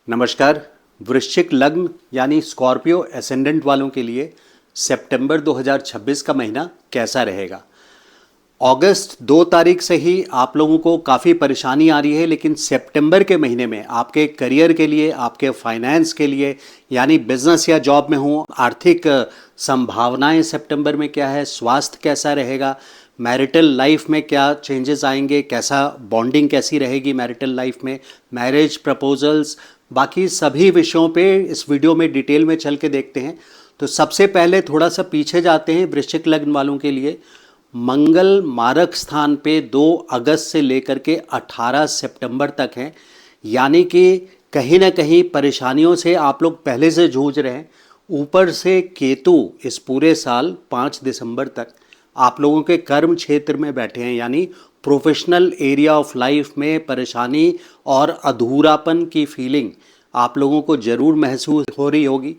नमस्कार। वृश्चिक लग्न यानी स्कॉर्पियो एसेंडेंट वालों के लिए सितंबर 2026 का महीना कैसा रहेगा। अगस्त 2 तारीख से ही आप लोगों को काफ़ी परेशानी आ रही है, लेकिन सितंबर के महीने में आपके करियर के लिए, आपके फाइनेंस के लिए, यानी बिजनेस या जॉब में हो, आर्थिक संभावनाएं सितंबर में क्या है, स्वास्थ्य कैसा रहेगा, मैरिटल लाइफ में क्या चेंजेस आएंगे, कैसा बॉन्डिंग कैसी रहेगी मैरिटल लाइफ में, मैरिज प्रपोजल्स, बाकी सभी विषयों पे इस वीडियो में डिटेल में चल के देखते हैं। तो सबसे पहले थोड़ा सा पीछे जाते हैं। वृश्चिक लग्न वालों के लिए मंगल मारक स्थान पे 2 अगस्त से लेकर के 18 सितंबर तक है, यानी कि कहीं ना कहीं परेशानियों से आप लोग पहले से जूझ रहे हैं। ऊपर से केतु इस पूरे साल 5 दिसंबर तक आप लोगों के कर्म क्षेत्र में बैठे हैं, यानी प्रोफेशनल एरिया ऑफ लाइफ में परेशानी और अधूरापन की फीलिंग आप लोगों को ज़रूर महसूस हो रही होगी,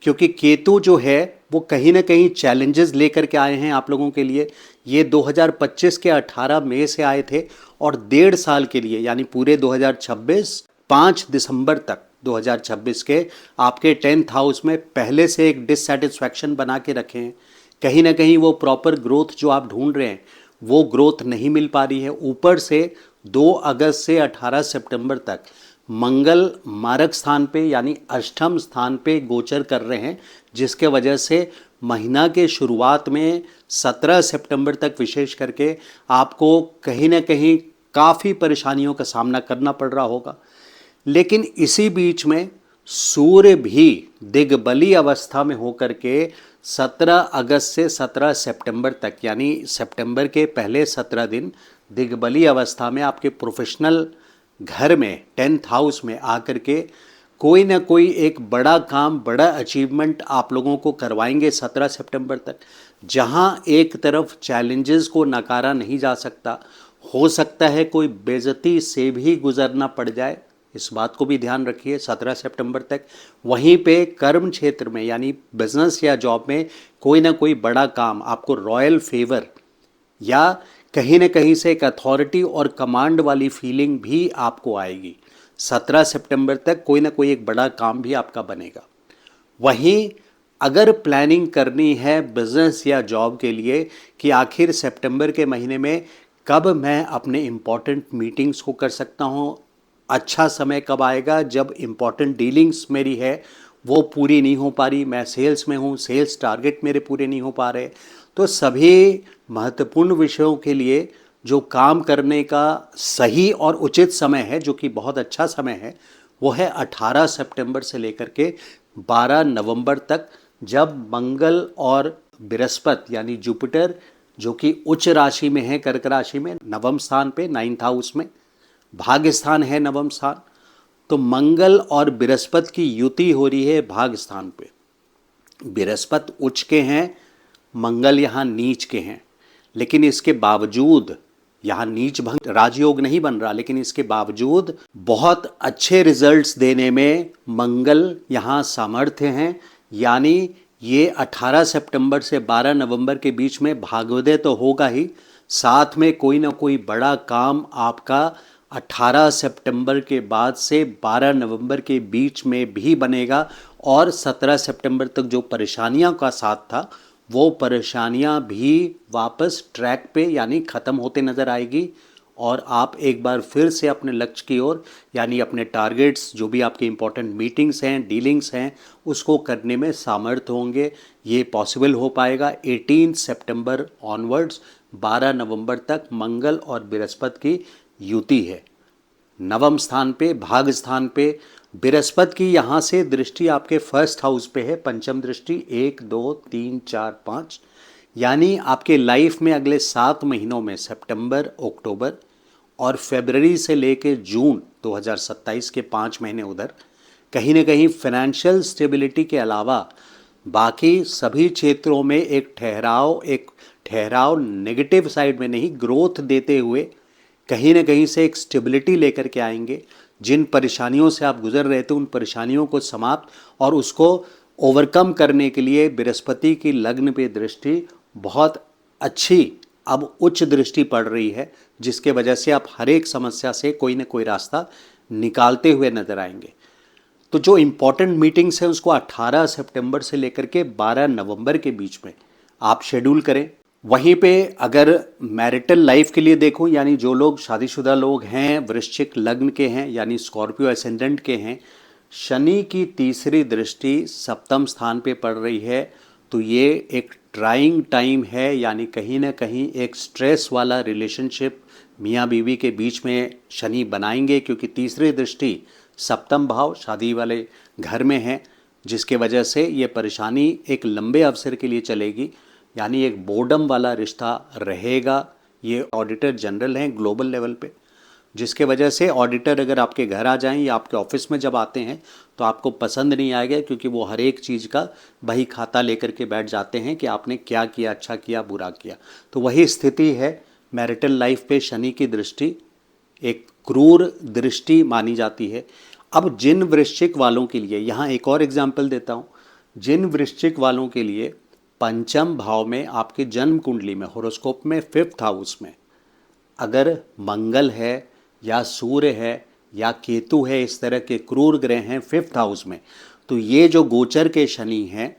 क्योंकि केतु जो है वो कहीं ना कहीं चैलेंजेस लेकर के आए हैं आप लोगों के लिए। ये 2025 के 18 मई से आए थे और 1.5 साल के लिए, यानी पूरे 2026 5 दिसंबर तक 2026 के आपके 10th हाउस में पहले से एक डिससेटिस्फैक्शन बना के रखे हैं। कहीं ना कहीं वो प्रॉपर ग्रोथ जो आप ढूंढ रहे हैं वो ग्रोथ नहीं मिल पा रही है। ऊपर से 2 अगस्त से 18 सितंबर तक मंगल मारक स्थान पे यानी अष्टम स्थान पे गोचर कर रहे हैं, जिसके वजह से महीना के शुरुआत में 17 सितंबर तक विशेष करके आपको कहीं ना कहीं काफ़ी परेशानियों का सामना करना पड़ रहा होगा। लेकिन इसी बीच में सूर्य भी दिग्बली अवस्था में होकर के 17 अगस्त से 17 सितंबर तक, यानी सितंबर के पहले 17 दिन दिग्बली अवस्था में आपके प्रोफेशनल घर में 10th हाउस में आकर के कोई ना कोई एक बड़ा काम, बड़ा अचीवमेंट आप लोगों को करवाएंगे 17 सितंबर तक। जहां एक तरफ चैलेंजेस को नकारा नहीं जा सकता, हो सकता है कोई बेइज्जती से भी गुजरना पड़ जाए, इस बात को भी ध्यान रखिए 17 सितंबर तक। वहीं पे कर्म क्षेत्र में यानी बिजनेस या जॉब में कोई ना कोई बड़ा काम, आपको रॉयल फेवर या कहीं ना कहीं से एक अथॉरिटी और कमांड वाली फीलिंग भी आपको आएगी। 17 सितंबर तक कोई ना कोई एक बड़ा काम भी आपका बनेगा। वहीं अगर प्लानिंग करनी है बिजनेस या जॉब के लिए कि आखिर सितंबर के महीने में कब मैं अपने इम्पॉर्टेंट मीटिंग्स को कर सकता हूँ, अच्छा समय कब आएगा जब इम्पॉर्टेंट डीलिंग्स मेरी है वो पूरी नहीं हो पा रही, मैं सेल्स में हूँ, सेल्स टारगेट मेरे पूरे नहीं हो पा रहे, तो सभी महत्वपूर्ण विषयों के लिए जो काम करने का सही और उचित समय है, जो कि बहुत अच्छा समय है, वो है 18 सितंबर से लेकर के 12 नवंबर तक, जब मंगल और बृहस्पति यानी जुपिटर जो कि उच्च राशि में है, कर्क राशि में नवम स्थान पे 9th हाउस में, भाग्य स्थान है नवम स्थान, तो मंगल और बृहस्पति की युति हो रही है भाग्य स्थान पे। बृहस्पति उच्च के हैं, मंगल यहाँ नीच के हैं, लेकिन इसके बावजूद यहाँ नीच भंग राजयोग नहीं बन रहा, लेकिन इसके बावजूद बहुत अच्छे रिजल्ट्स देने में मंगल यहाँ सामर्थ्य हैं। यानी ये 18 सितंबर से 12 नवंबर के बीच में भाग्योदय तो होगा ही, साथ में कोई ना कोई बड़ा काम आपका 18 सितंबर के बाद से 12 नवंबर के बीच में भी बनेगा। और 17 सितंबर तक जो परेशानियों का साथ था वो परेशानियां भी वापस ट्रैक पे यानी ख़त्म होते नज़र आएगी, और आप एक बार फिर से अपने लक्ष्य की ओर यानी अपने टारगेट्स, जो भी आपके इंपॉर्टेंट मीटिंग्स हैं, डीलिंग्स हैं, उसको करने में सामर्थ्य होंगे। ये पॉसिबल हो पाएगा 18 सितंबर ऑनवर्ड्स। 12 नवंबर तक मंगल और बृहस्पति की युति है नवम स्थान पे, भाग्य स्थान पे। बृहस्पति की यहाँ से दृष्टि आपके फर्स्ट हाउस पे है, पंचम दृष्टि 1 2 3 4 5, यानी आपके लाइफ में अगले 7 महीनों में सितंबर, अक्टूबर और फरवरी से लेके जून 2027 के 5 महीने उधर कहीं ना कहीं फाइनेंशियल स्टेबिलिटी के अलावा बाकी सभी क्षेत्रों में एक ठहराव नेगेटिव साइड में नहीं, ग्रोथ देते हुए कहीं ना कहीं से एक स्टेबिलिटी लेकर के आएंगे। जिन परेशानियों से आप गुजर रहे थे उन परेशानियों को समाप्त और उसको ओवरकम करने के लिए बृहस्पति की लग्न पे दृष्टि बहुत अच्छी अब उच्च दृष्टि पड़ रही है, जिसके वजह से आप हर एक समस्या से कोई ना कोई रास्ता निकालते हुए नजर आएंगे। तो जो इम्पॉर्टेंट मीटिंग्स हैं उसको 18 सितंबर से लेकर के 12 नवंबर के बीच में आप शेड्यूल करें। वहीं पे अगर मैरिटल लाइफ के लिए देखूं, यानी जो लोग शादीशुदा लोग हैं, वृश्चिक लग्न के हैं, यानी स्कॉर्पियो एसेंडेंट के हैं, शनि की तीसरी दृष्टि सप्तम स्थान पे पड़ रही है, तो ये एक ट्राइंग टाइम है, यानी कहीं ना कहीं एक स्ट्रेस वाला रिलेशनशिप मियाँ बीवी के बीच में शनि बनाएंगे, क्योंकि तीसरी दृष्टि सप्तम भाव शादी वाले घर में है, जिसके वजह से ये परेशानी एक लंबे अवसर के लिए चलेगी, यानी एक बोर्डम वाला रिश्ता रहेगा। ये ऑडिटर जनरल हैं ग्लोबल लेवल पे, जिसके वजह से ऑडिटर अगर आपके घर आ जाएं या आपके ऑफिस में जब आते हैं तो आपको पसंद नहीं आएगा, क्योंकि वो हर एक चीज़ का बही खाता लेकर के बैठ जाते हैं कि आपने क्या किया, अच्छा किया, बुरा किया। तो वही स्थिति है। मैरिटल लाइफ पे शनि की दृष्टि एक क्रूर दृष्टि मानी जाती है। अब जिन वृश्चिक वालों के लिए, यहाँ एक और एग्जाम्पल देता हूँ, जिन वृश्चिक वालों के लिए पंचम भाव में आपके जन्म कुंडली में होरोस्कोप में 5th हाउस में अगर मंगल है या सूर्य है या केतु है, इस तरह के क्रूर ग्रह हैं 5th हाउस में, तो ये जो गोचर के शनि हैं,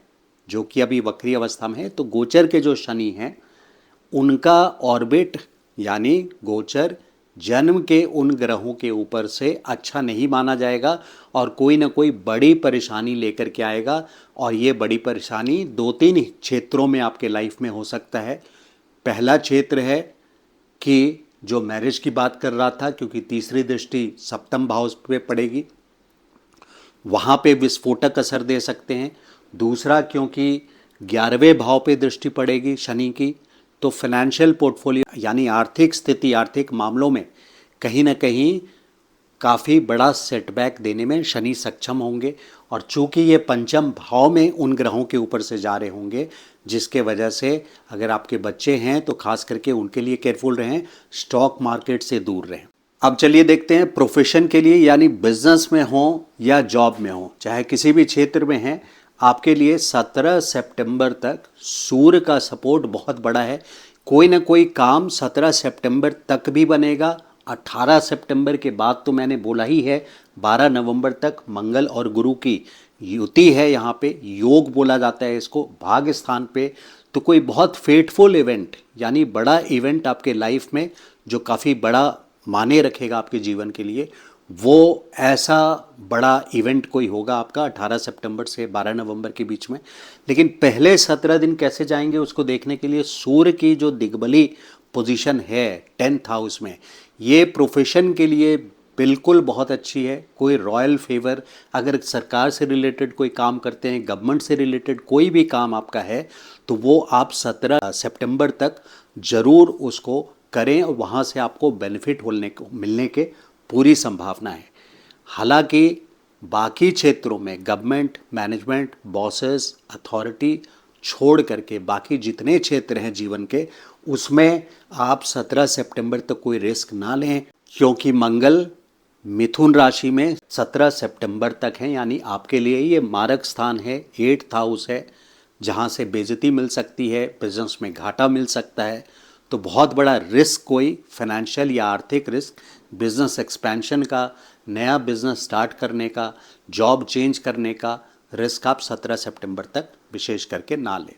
जो कि अभी वक्री अवस्था में है, तो गोचर के जो शनि हैं उनका ऑर्बिट यानी गोचर जन्म के उन ग्रहों के ऊपर से अच्छा नहीं माना जाएगा और कोई ना कोई बड़ी परेशानी लेकर के आएगा। और ये बड़ी परेशानी 2-3 क्षेत्रों में आपके लाइफ में हो सकता है। पहला क्षेत्र है कि जो मैरिज की बात कर रहा था, क्योंकि तीसरी दृष्टि सप्तम भाव पे पड़ेगी, वहाँ पे विस्फोटक असर दे सकते हैं। दूसरा, क्योंकि 11वें भाव पे दृष्टि पड़ेगी शनि की, तो फाइनेंशियल पोर्टफोलियो यानी आर्थिक स्थिति, आर्थिक मामलों में कहीं ना कहीं काफ़ी बड़ा सेटबैक देने में शनि सक्षम होंगे। और चूंकि ये पंचम भाव में उन ग्रहों के ऊपर से जा रहे होंगे, जिसके वजह से अगर आपके बच्चे हैं तो खास करके उनके लिए केयरफुल रहें, स्टॉक मार्केट से दूर रहें। अब चलिए देखते हैं प्रोफेशन के लिए, यानी बिजनेस में हो या जॉब में हो, चाहे किसी भी क्षेत्र में हैं, आपके लिए 17 सितंबर तक सूर्य का सपोर्ट बहुत बड़ा है। कोई ना कोई काम 17 सितंबर तक भी बनेगा। 18 सितंबर के बाद तो मैंने बोला ही है, 12 नवंबर तक मंगल और गुरु की युति है, यहाँ पे योग बोला जाता है इसको, भाग्य स्थान पे। तो कोई बहुत फेटफुल इवेंट यानी बड़ा इवेंट आपके लाइफ में जो काफ़ी बड़ा माने रखेगा आपके जीवन के लिए, वो ऐसा बड़ा इवेंट कोई होगा आपका 18 सितंबर से 12 नवंबर के बीच में। लेकिन पहले 17 दिन कैसे जाएंगे उसको देखने के लिए सूर्य की जो दिग्बली पोजीशन है 10th हाउस में, ये प्रोफेशन के लिए बिल्कुल बहुत अच्छी है। कोई रॉयल फेवर, अगर सरकार से रिलेटेड कोई काम करते हैं, गवर्नमेंट से रिलेटेड कोई भी काम आपका है, तो वो आप 17 सितंबर तक ज़रूर उसको करें और वहाँ से आपको बेनिफिट मिलने के पूरी संभावना है। हालांकि बाकी क्षेत्रों में गवर्नमेंट, मैनेजमेंट, बॉसेस, अथॉरिटी छोड़ करके बाकी जितने क्षेत्र हैं जीवन के, उसमें आप 17 सितंबर तक कोई रिस्क ना लें, क्योंकि मंगल मिथुन राशि में 17 सितंबर तक है, यानी आपके लिए ये मारक स्थान है, 8th हाउस है, जहाँ से बेइज्जती मिल सकती है, बिजनेस में घाटा मिल सकता है। तो बहुत बड़ा रिस्क, कोई फाइनेंशियल या आर्थिक रिस्क, बिजनेस एक्सपेंशन का, नया बिजनेस स्टार्ट करने का, जॉब चेंज करने का रिस्क आप 17 सितंबर तक विशेष करके ना लें।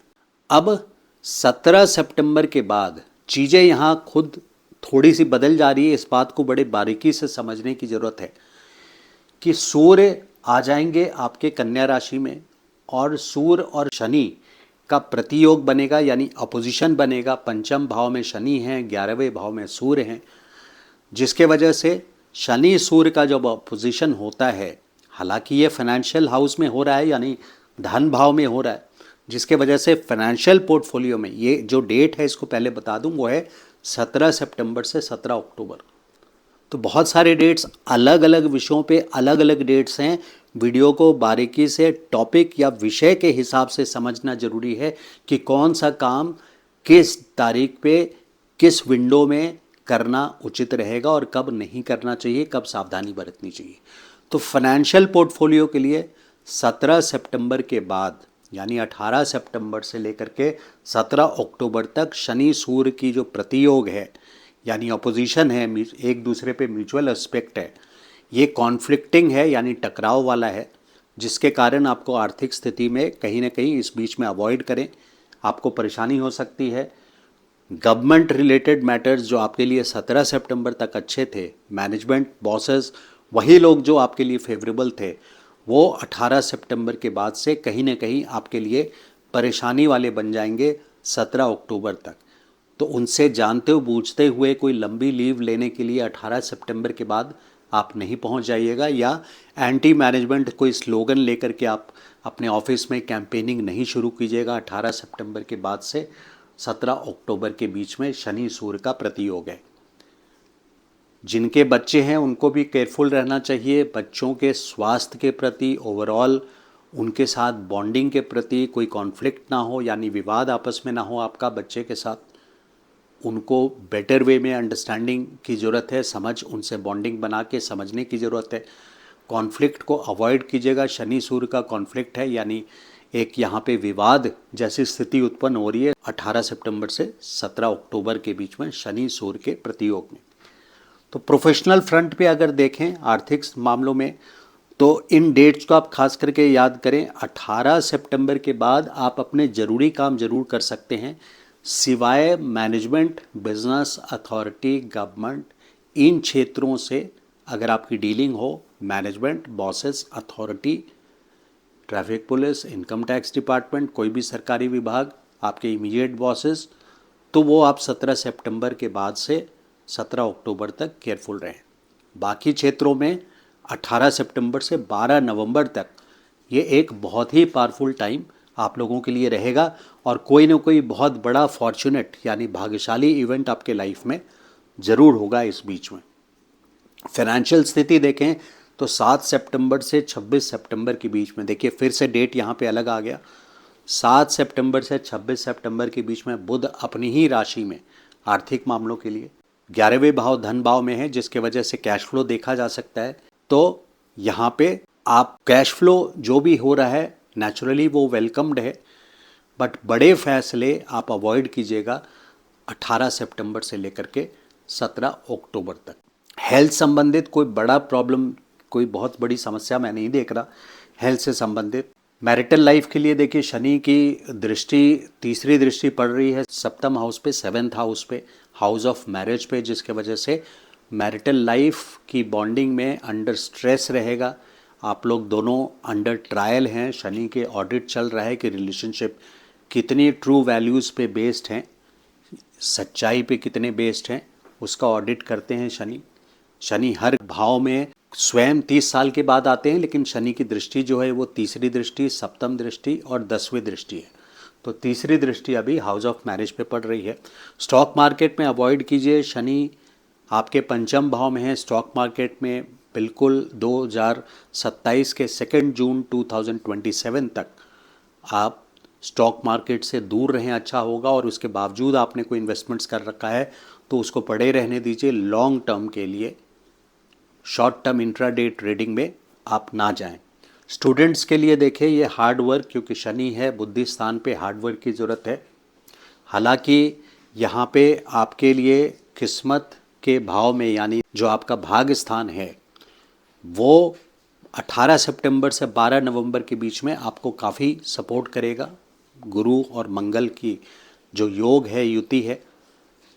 अब 17 सितंबर के बाद चीज़ें यहाँ खुद थोड़ी सी बदल जा रही है। इस बात को बड़े बारीकी से समझने की ज़रूरत है कि सूर्य आ जाएंगे आपके कन्या राशि में और सूर्य और शनि का प्रतियोग बनेगा, यानी अपोजिशन बनेगा। पंचम भाव में शनि हैं, 11वें भाव में सूर्य हैं, जिसके वजह से शनि सूर्य का जब अपोजिशन होता है, हालांकि ये फाइनेंशियल हाउस में हो रहा है, यानी धन भाव में हो रहा है, जिसके वजह से फाइनेंशियल पोर्टफोलियो में ये जो डेट है, इसको पहले बता दूं, वो है 17 सितंबर से 17 अक्टूबर। तो बहुत सारे डेट्स, अलग अलग विषयों पे अलग अलग डेट्स हैं। वीडियो को बारीकी से टॉपिक या विषय के हिसाब से समझना जरूरी है कि कौन सा काम किस तारीख पे किस विंडो में करना उचित रहेगा और कब नहीं करना चाहिए, कब सावधानी बरतनी चाहिए। तो फाइनेंशियल पोर्टफोलियो के लिए 17 सितंबर के बाद, यानी 18 सितंबर से लेकर के 17 अक्टूबर तक शनि सूर्य की जो प्रतियोग है, यानी अपोजिशन है, एक दूसरे पे म्यूचुअल एस्पेक्ट है, ये कॉन्फ्लिक्टिंग है, यानी टकराव वाला है। जिसके कारण आपको आर्थिक स्थिति में कहीं ना कहीं इस बीच में अवॉइड करें, आपको परेशानी हो सकती है। गवर्नमेंट रिलेटेड मैटर्स जो आपके लिए 17 सितंबर तक अच्छे थे, मैनेजमेंट बॉसेस वही लोग जो आपके लिए फेवरेबल थे, वो 18 सितंबर के बाद से कहीं ना कहीं आपके लिए परेशानी वाले बन जाएंगे 17 अक्टूबर तक। तो उनसे जानते हो बूझते हुए कोई लंबी लीव लेने के लिए 18 सितंबर के बाद आप नहीं पहुंच जाइएगा, या एंटी मैनेजमेंट कोई स्लोगन लेकर के आप अपने ऑफिस में कैंपेनिंग नहीं शुरू कीजिएगा 18 सितंबर के बाद से 17 अक्टूबर के बीच में शनि सूर्य का प्रतियोग है। जिनके बच्चे हैं उनको भी केयरफुल रहना चाहिए, बच्चों के स्वास्थ्य के प्रति, ओवरऑल उनके साथ बॉन्डिंग के प्रति कोई कॉन्फ्लिक्ट ना हो, यानी विवाद आपस में ना हो आपका बच्चे के साथ। उनको बेटर वे में अंडरस्टैंडिंग की ज़रूरत है, समझ उनसे बॉन्डिंग बना के समझने की ज़रूरत है। कॉन्फ्लिक्ट को अवॉइड कीजिएगा, शनि सूर्य का कॉन्फ्लिक्ट है, यानी एक यहाँ पे विवाद जैसी स्थिति उत्पन्न हो रही है 18 सितंबर से 17 अक्टूबर के बीच में शनि सूर्य के प्रतियोग में। तो प्रोफेशनल फ्रंट पे अगर देखें आर्थिक मामलों में, तो इन डेट्स को आप खास करके याद करें। 18 सितंबर के बाद आप अपने ज़रूरी काम ज़रूर कर सकते हैं, सिवाय मैनेजमेंट, बिजनेस, अथॉरिटी, गवर्नमेंट, इन क्षेत्रों से अगर आपकी डीलिंग हो, management, bosses, authority, traffic police, income tax department, कोई भी सरकारी विभाग, आपके इमीडिएट बॉसेस, तो वो आप 17 सितंबर के बाद से 17 अक्टूबर तक केयरफुल रहें। बाकी क्षेत्रों में 18 सितंबर से 12 नवंबर तक ये एक बहुत ही पावरफुल टाइम आप लोगों के लिए रहेगा, और कोई ना कोई बहुत बड़ा फॉर्चुनेट यानी भाग्यशाली इवेंट आपके लाइफ में ज़रूर होगा इस बीच में। फाइनेंशियल स्थिति देखें तो 7 सितंबर से 26 सितंबर के बीच में, देखिए फिर से डेट यहाँ पे अलग आ गया, 7 सितंबर से 26 सितंबर के बीच में बुध अपनी ही राशि में आर्थिक मामलों के लिए 11वें भाव धन भाव में है, जिसके वजह से कैश फ्लो देखा जा सकता है। तो यहाँ पे आप कैश फ्लो जो भी हो रहा है नेचुरली वो वेलकम्ड है, बट बड़े फैसले आप अवॉइड कीजिएगा 18 सितंबर से लेकर के 17 अक्टूबर तक। हेल्थ संबंधित कोई बड़ा प्रॉब्लम, कोई बहुत बड़ी समस्या मैं नहीं देख रहा हेल्थ से संबंधित। मैरिटल लाइफ के लिए देखिए शनि की दृष्टि, तीसरी दृष्टि पड़ रही है सप्तम हाउस पे, 7th हाउस पे, हाउस ऑफ मैरिज पे, जिसके वजह से मैरिटल लाइफ की बॉन्डिंग में अंडर स्ट्रेस रहेगा। आप लोग दोनों अंडर ट्रायल हैं, शनि के ऑडिट चल रहा है कि रिलेशनशिप कितनी ट्रू वैल्यूज़ पे बेस्ड हैं, सच्चाई पे कितने बेस्ड हैं, उसका ऑडिट करते हैं शनि। शनि हर भाव में स्वयं 30 साल के बाद आते हैं, लेकिन शनि की दृष्टि जो है वो तीसरी दृष्टि, सप्तम दृष्टि और 10वीं दृष्टि है। तो तीसरी दृष्टि अभी हाउस ऑफ मैरिज पे पड़ रही है। स्टॉक मार्केट में अवॉइड कीजिए, शनि आपके पंचम भाव में है। स्टॉक मार्केट में बिल्कुल 2027 के 2 जून 2027 तक आप स्टॉक मार्केट से दूर रहें, अच्छा होगा। और उसके बावजूद आपने कोई इन्वेस्टमेंट्स कर रखा है तो उसको पड़े रहने दीजिए, लॉन्ग टर्म के लिए। शॉर्ट टर्म इंट्राडे ट्रेडिंग में आप ना जाएं। स्टूडेंट्स के लिए देखें ये हार्ड वर्क, क्योंकि शनि है बुद्धि स्थान पे, हार्ड वर्क की ज़रूरत है। हालांकि यहाँ पे आपके लिए किस्मत के भाव में, यानी जो आपका भाग्य स्थान है, वो 18 सितंबर से 12 नवंबर के बीच में आपको काफ़ी सपोर्ट करेगा। गुरु और मंगल की जो योग है, युति है,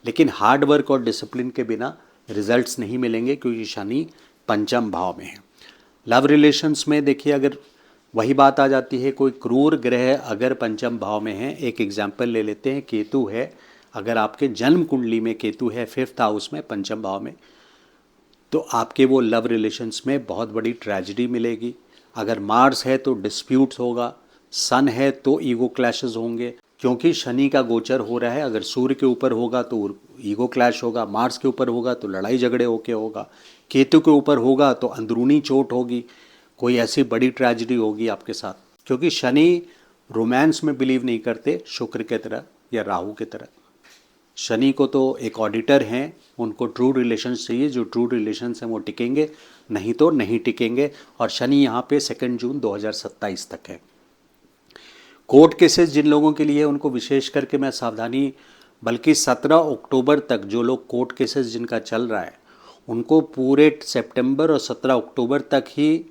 लेकिन हार्ड वर्क और डिसिप्लिन के बिना रिजल्ट्स नहीं मिलेंगे, क्योंकि शनि पंचम भाव में है। लव रिलेशंस में देखिए अगर वही बात आ जाती है, कोई क्रूर ग्रह अगर पंचम भाव में है, एक एग्जाम्पल ले लेते हैं, केतु है, अगर आपके जन्म कुंडली में केतु है 5th हाउस में पंचम भाव में, तो आपके वो लव रिलेशंस में बहुत बड़ी ट्रेजिडी मिलेगी। अगर मार्स है तो डिस्प्यूट्स होगा, सन है तो ईगो क्लैशेस होंगे, क्योंकि शनि का गोचर हो रहा है। अगर सूर्य के ऊपर होगा तो ईगो क्लैश होगा, मार्स के ऊपर होगा तो लड़ाई झगड़े होके होगा, केतु के ऊपर होगा तो अंदरूनी चोट होगी, कोई ऐसी बड़ी ट्रेजिडी होगी आपके साथ। क्योंकि शनि रोमांस में बिलीव नहीं करते शुक्र के तरह या राहु के तरह। शनि को तो एक ऑडिटर हैं, उनको ट्रू रिलेशंस चाहिए, जो ट्रू रिलेशंस हैं वो टिकेंगे, नहीं तो नहीं टिकेंगे। और शनि यहाँ पे 2 जून 2027 तक है। कोर्ट केसेस जिन लोगों के लिए, उनको विशेष करके मैं सावधानी, बल्कि 17 अक्टूबर तक जो लोग कोर्ट केसेस जिनका चल रहा है, उनको पूरे सितंबर और 17 अक्टूबर तक ही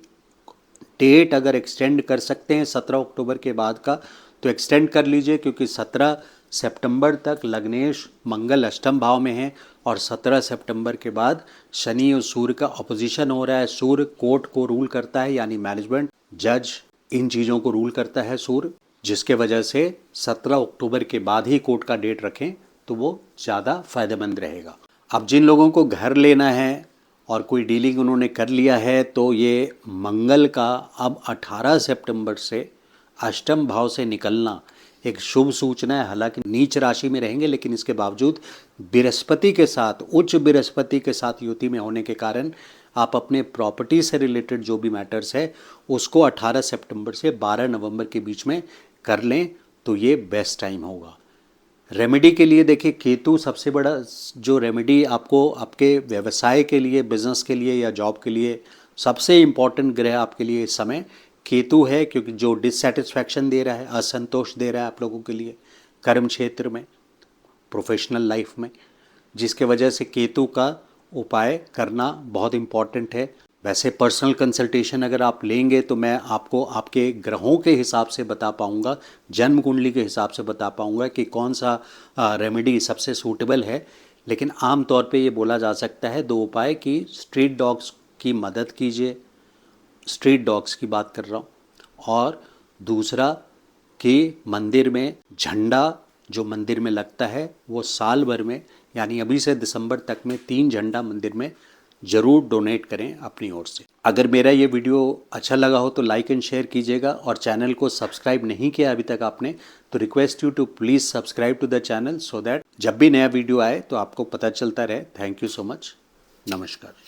डेट अगर एक्सटेंड कर सकते हैं 17 अक्टूबर के बाद का तो एक्सटेंड कर लीजिए, क्योंकि 17 सितंबर तक लग्नेश मंगल अष्टम भाव में है और 17 सितंबर के बाद शनि और सूर्य का अपोजिशन हो रहा है। सूर्य कोर्ट को रूल करता है, यानी मैनेजमेंट, जज, इन चीज़ों को रूल करता है सूर्य, जिसके वजह से 17 अक्टूबर के बाद ही कोर्ट का डेट रखें तो वो ज़्यादा फायदेमंद रहेगा। अब जिन लोगों को घर लेना है और कोई डीलिंग उन्होंने कर लिया है तो ये मंगल का अब 18 सितंबर से अष्टम भाव से निकलना एक शुभ सूचना है। हालांकि नीच राशि में रहेंगे, लेकिन इसके बावजूद बृहस्पति के साथ, उच्च बृहस्पति के साथ युति में होने के कारण आप अपने प्रॉपर्टी से रिलेटेड जो भी मैटर्स है उसको 18 सितंबर से 12 नवंबर के बीच में कर लें तो ये बेस्ट टाइम होगा। रेमेडी के लिए देखिए, केतु सबसे बड़ा जो रेमेडी आपको आपके व्यवसाय के लिए, बिजनेस के लिए या जॉब के लिए सबसे इम्पॉर्टेंट ग्रह आपके लिए इस समय केतु है, क्योंकि जो डिससेटिस्फैक्शन दे रहा है, असंतोष दे रहा है आप लोगों के लिए कर्म क्षेत्र में, प्रोफेशनल लाइफ में, जिसके वजह से केतु का उपाय करना बहुत इम्पॉर्टेंट है। वैसे पर्सनल कंसल्टेशन अगर आप लेंगे तो मैं आपको आपके ग्रहों के हिसाब से बता पाऊँगा, जन्म कुंडली के हिसाब से बता पाऊँगा कि कौन सा रेमेडी सबसे सूटेबल है। लेकिन आम तौर पे ये बोला जा सकता है 2 उपाय कि स्ट्रीट डॉग्स की मदद कीजिए, स्ट्रीट डॉग्स की बात कर रहा हूँ, और दूसरा कि मंदिर में झंडा जो मंदिर में लगता है वो साल भर में, यानी अभी से दिसंबर तक में 3 झंडा मंदिर में ज़रूर डोनेट करें अपनी ओर से। अगर मेरा ये वीडियो अच्छा लगा हो तो लाइक एंड शेयर कीजिएगा, और चैनल को सब्सक्राइब नहीं किया अभी तक आपने तो request you to please subscribe to the channel, so that जब भी नया वीडियो आए तो आपको पता चलता रहे। Thank you so much. नमस्कार।